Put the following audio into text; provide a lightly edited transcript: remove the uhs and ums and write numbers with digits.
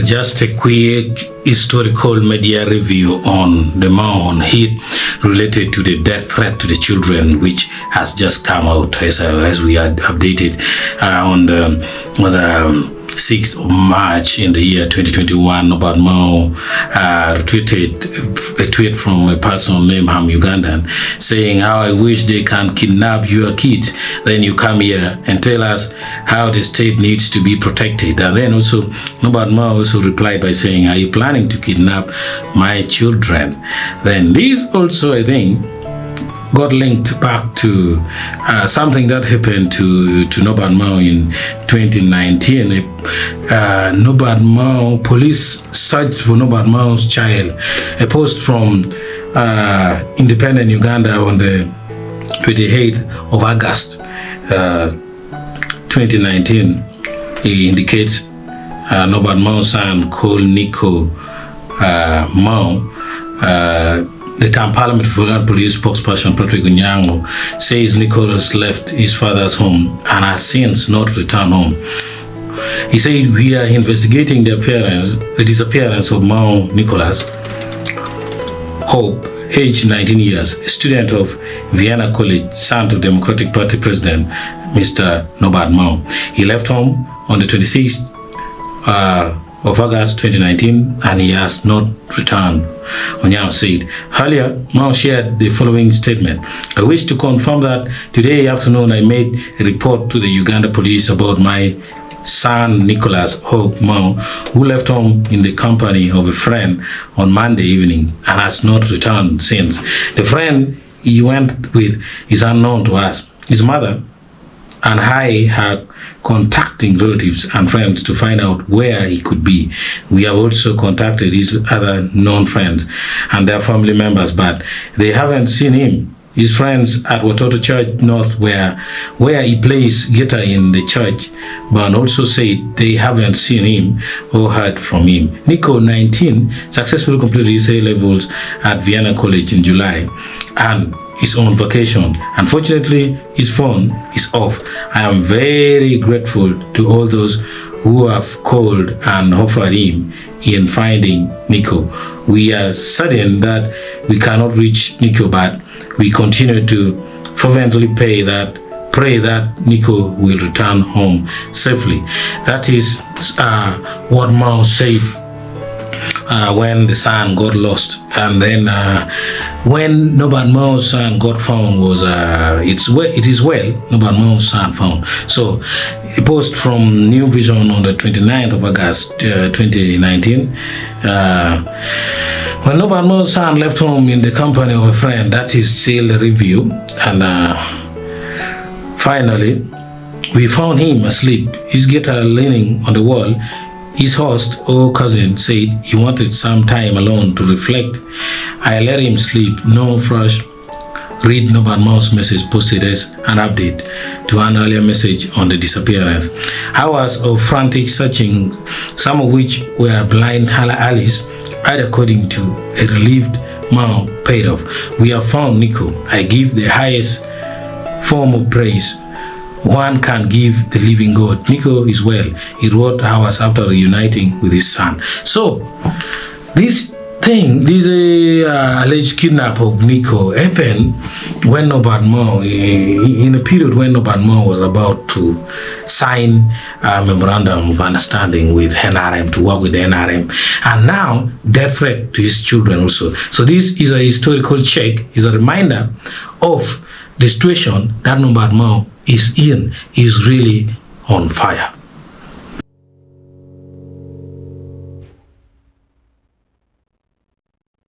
just a quick historical media review on the Maon hit related to the death threat to the children, which has just come out as we had updated on the 6th of March in the year 2021. Norbert Mao retweeted a tweet from a person named Ugandan saying, "How I wish they can kidnap your kids. Then you come here and tell us how the state needs to be protected." And then also Norbert Mao also replied by saying, "Are you planning to kidnap my children?" Then this also, I think, got linked back to something that happened to Norbert Mao in 2019. Norbert Mao, police searched for Norbert Mao's child. A post from Independent Uganda on the 28th of August 2019 indicates Norbert Mao's son called Nico Mao. The Kampala Metropolitan Police spokesperson Patrick Unyango says Nicholas left his father's home and has since not returned home. He said, "We are investigating the disappearance of Mao Nicholas Hope, aged 19 years, a student of Vienna College, son of Democratic Party President Mr. Norbert Mao. He left home on the 26th of August 2019 and he has not returned," Onyao said. Earlier, Mao shared the following statement: "I wish to confirm that today afternoon I made a report to the Uganda police about my son Nicholas Hope Mao, who left home in the company of a friend on Monday evening and has not returned since. The friend he went with is unknown to us. His mother and I are contacting relatives and friends to find out where he could be. We have also contacted his other known friends and their family members, but they haven't seen him. His friends at Watoto Church North, where he plays guitar in the church, but also said they haven't seen him or heard from him." Nico, 19, successfully completed his A-levels at Vienna College in July and is on vacation. Unfortunately, his phone is off. I am very grateful to all those who have called and offered him in finding Nico. We are certain that we cannot reach Nico, but we continue to fervently pray that Nico will return home safely. That is what Mao said when the son got lost. And then when Norbert Mao's son got found was it is well Norbert Mao's son found. So a post from New Vision on the 29th of August 2019. When Norbert Mao's son left home in the company of a friend, that is still a review. And finally, we found him asleep, his guitar leaning on the wall. His host or cousin said he wanted some time alone to reflect. I let him sleep. No fresh. Read Norbert Mao's message posted as an update to an earlier message on the disappearance. Hours of frantic searching, some of which were blind alleys, right, according to a relieved Mao, paid off. We have found Nico. I give the highest form of praise one can give the living God. Nico is well. He wrote hours after reuniting with his son. So this alleged kidnap of Nico happened when Norbert Mao, in a period when Norbert Mao was about to sign a memorandum of understanding with NRM to work with the NRM, and now death threat to his children also. So this is a historical check, is a reminder of the situation that Norbert Mao is really on fire.